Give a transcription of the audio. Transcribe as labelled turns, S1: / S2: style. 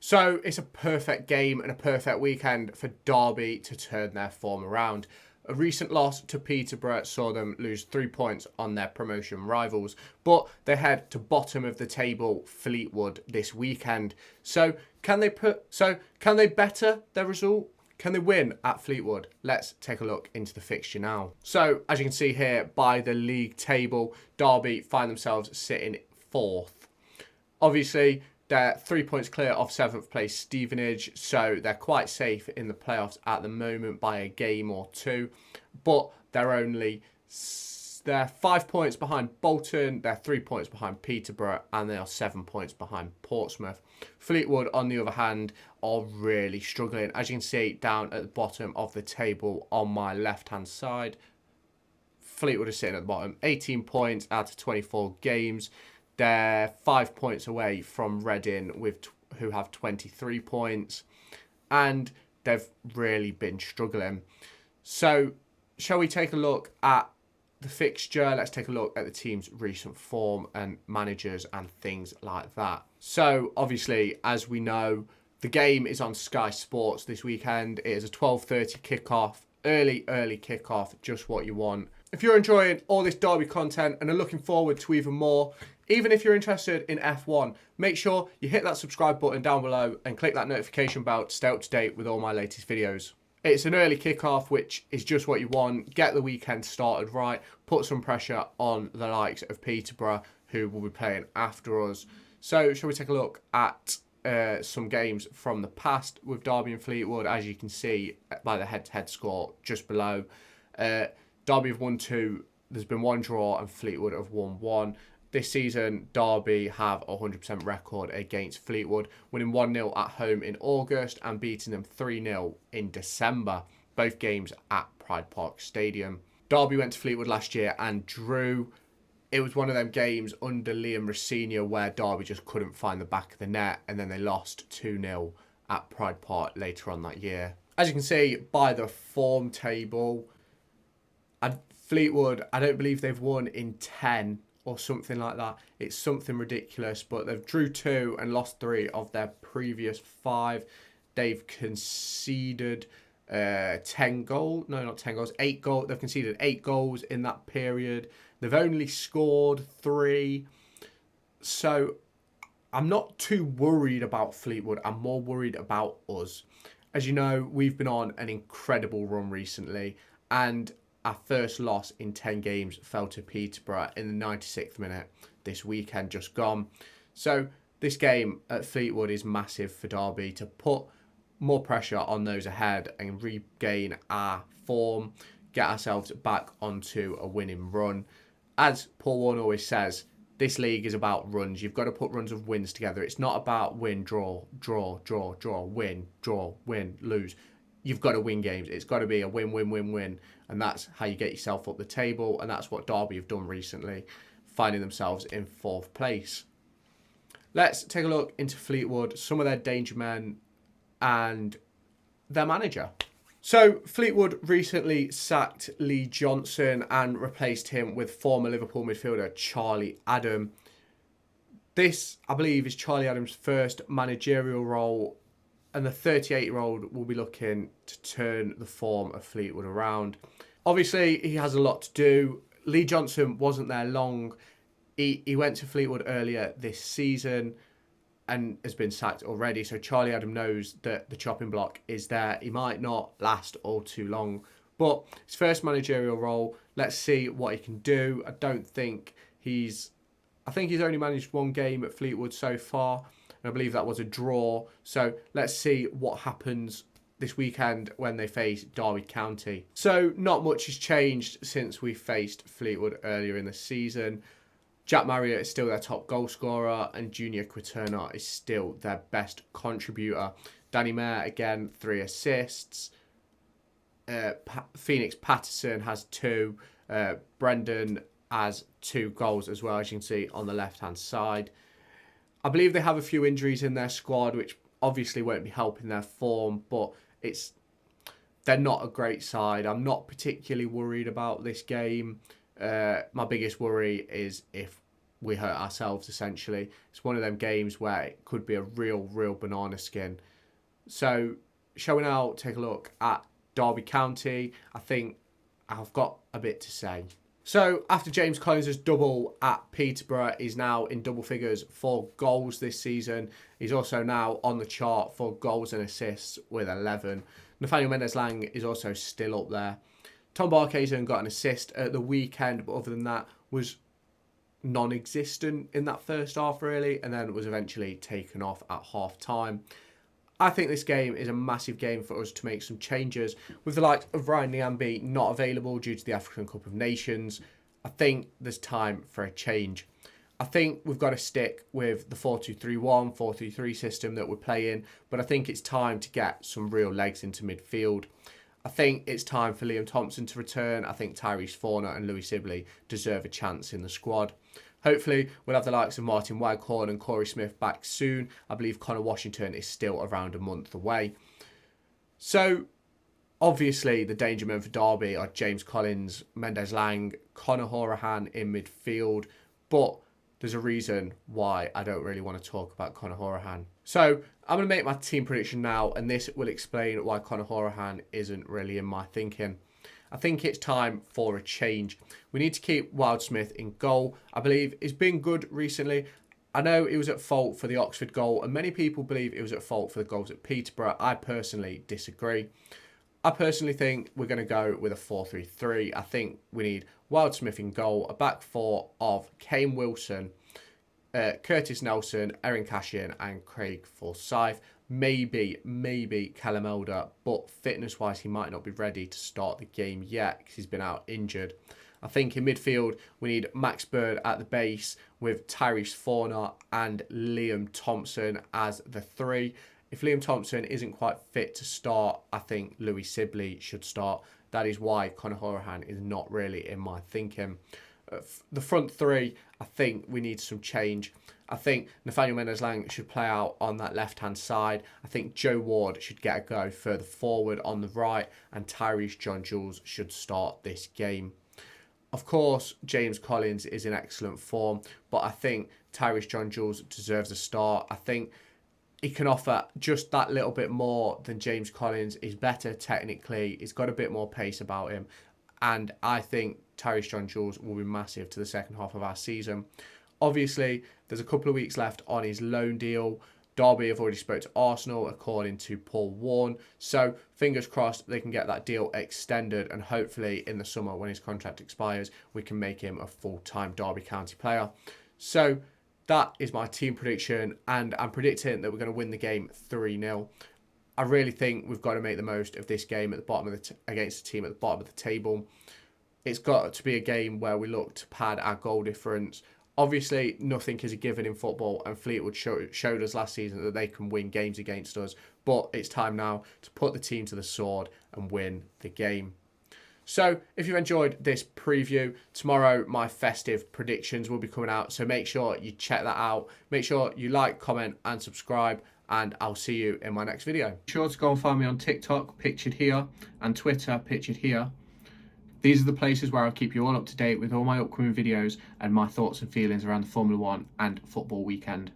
S1: So it's a perfect game and a perfect weekend for Derby to turn their form around. A recent loss to Peterborough saw them lose 3 points on their promotion rivals, but they head to bottom of the table Fleetwood this weekend. So can they better their result? Can they win at Fleetwood? Let's take a look into the fixture now. So as you can see here by the league table, Derby find themselves sitting fourth. Obviously, they're 3 points clear of 7th place Stevenage, so they're quite safe in the playoffs at the moment by a game or two. But they're 5 points behind Bolton, they're 3 points behind Peterborough, and they are 7 points behind Portsmouth. Fleetwood, on the other hand, are really struggling. As you can see down at the bottom of the table on my left-hand side, Fleetwood is sitting at the bottom, 18 points out of 24 games. They're 5 points away from Reading, who have 23 points, and they've really been struggling. So, shall we take a look at the fixture? Let's take a look at the team's recent form and managers and things like that. So, obviously, as we know, the game is on Sky Sports this weekend. It is a 12:30 kickoff, early kickoff, just what you want. If you're enjoying all this Derby content and are looking forward to even more, even if you're interested in F1, make sure you hit that subscribe button down below and click that notification bell to stay up to date with all my latest videos. It's an early kickoff, which is just what you want. Get the weekend started right. Put some pressure on the likes of Peterborough, who will be playing after us. So, shall we take a look at some games from the past with Derby and Fleetwood? As you can see by the head-to-head score just below. Derby have won 2. There's been 1 draw, and Fleetwood have won 1. This season, Derby have a 100% record against Fleetwood, winning 1-0 at home in August and beating them 3-0 in December, both games at Pride Park Stadium. Derby went to Fleetwood last year and drew. It was one of them games under Liam Rosenior where Derby just couldn't find the back of the net, and then they lost 2-0 at Pride Park later on that year. As you can see by the form table, Fleetwood, I don't believe they've won in 10 or something like that. It's something ridiculous, but they've drew 2 and lost 3 of their previous 5. They've conceded 10 goals. No, not 10 goals. 8 goals. They've conceded 8 goals in that period. They've only scored 3. So I'm not too worried about Fleetwood. I'm more worried about us. As you know, we've been on an incredible run recently, and our first loss in 10 games fell to Peterborough in the 96th minute this weekend just gone. So this game at Fleetwood is massive for Derby to put more pressure on those ahead and regain our form, get ourselves back onto a winning run. As Paul Warne always says, this league is about runs. You've got to put runs of wins together. It's not about win, draw, draw, draw, draw, win, lose. You've got to win games. It's got to be a win, win, win, win. And that's how you get yourself up the table. And that's what Derby have done recently, finding themselves in 4th place. Let's take a look into Fleetwood, some of their danger men and their manager. So Fleetwood recently sacked Lee Johnson and replaced him with former Liverpool midfielder Charlie Adam. This, I believe, is Charlie Adam's first managerial role, and the 38-year-old will be looking to turn the form of Fleetwood around. Obviously, he has a lot to do. Lee Johnson wasn't there long. He went to Fleetwood earlier this season and has been sacked already. So Charlie Adam knows that the chopping block is there. He might not last all too long. But his first managerial role, let's see what he can do. I think he's only managed 1 game at Fleetwood so far. I believe that was a draw. So let's see what happens this weekend when they face Derby County. So not much has changed since we faced Fleetwood earlier in the season. Jack Marriott is still their top goal scorer, and Junior Quaterna is still their best contributor. Danny Mayer, again, 3 assists. Phoenix Patterson has 2. Brendan has 2 goals as well, as you can see on the left-hand side. I believe they have a few injuries in their squad, which obviously won't be helping their form, but they're not a great side. I'm not particularly worried about this game. My biggest worry is if we hurt ourselves, essentially. It's one of them games where it could be a real banana skin. So, shall we now take a look at Derby County? I think I've got a bit to say. So, after James Collins' double at Peterborough, he's now in double figures for goals this season. He's also now on the chart for goals and assists with 11. Nathaniel Mendez-Lang is also still up there. Tom Barkhuizen got an assist at the weekend, but other than that, was non-existent in that first half, really, and then was eventually taken off at half-time. I think this game is a massive game for us to make some changes. With the likes of Ryan Niambi not available due to the African Cup of Nations, I think there's time for a change. I think we've got to stick with the 4-2-3-1, 4-3-3 system that we're playing, but I think it's time to get some real legs into midfield. I think it's time for Liam Thompson to return. I think Tyrese Forner and Louis Sibley deserve a chance in the squad. Hopefully, we'll have the likes of Martin Waghorn and Corey Smith back soon. I believe Connor Washington is still around a month away. So, obviously, the danger men for Derby are James Collins, Mendez-Lang, Conor Hourihane in midfield. But there's a reason why I don't really want to talk about Conor Hourihane. So, I'm going to make my team prediction now, and this will explain why Conor Hourihane isn't really in my thinking. I think it's time for a change. We need to keep Wildsmith in goal. I believe he's been good recently. I know he was at fault for the Oxford goal, and many people believe he was at fault for the goals at Peterborough. I personally disagree. I personally think we're going to go with a 4-3-3. I think we need Wildsmith in goal, a back four of Kane Wilson, Curtis Nelson, Erin Cashin and Craig Forsyth. Maybe Callum Elder, but fitness-wise, he might not be ready to start the game yet because he's been out injured. I think in midfield, we need Max Bird at the base with Tyrese Forner and Liam Thompson as the three. If Liam Thompson isn't quite fit to start, I think Louis Sibley should start. That is why Conor Hourihane is not really in my thinking. The front three, I think we need some change. I think Nathaniel Mendez-Lang should play out on that left-hand side. I think Joe Ward should get a go further forward on the right, and Tyrese John-Jules should start this game. Of course, James Collins is in excellent form, but I think Tyrese John-Jules deserves a start. I think he can offer just that little bit more than James Collins. He's better technically. He's got a bit more pace about him. And I think Tyrese John-Jules will be massive to the second half of our season. Obviously, there's a couple of weeks left on his loan deal. Derby have already spoke to Arsenal, according to Paul Warne. So, fingers crossed they can get that deal extended. And hopefully, in the summer, when his contract expires, we can make him a full-time Derby County player. So, that is my team prediction. And I'm predicting that we're going to win the game 3-0. I really think we've got to make the most of this game at the bottom of against the team at the bottom of the table. It's got to be a game where we look to pad our goal difference. Obviously, nothing is a given in football, and Fleetwood showed us last season that they can win games against us. But it's time now to put the team to the sword and win the game. So, if you've enjoyed this preview, tomorrow my festive predictions will be coming out. So make sure you check that out. Make sure you like, comment and subscribe. And I'll see you in my next video. Be sure to go and find me on TikTok, pictured here, and Twitter, pictured here. These are the places where I'll keep you all up to date with all my upcoming videos and my thoughts and feelings around the Formula 1 and football weekend.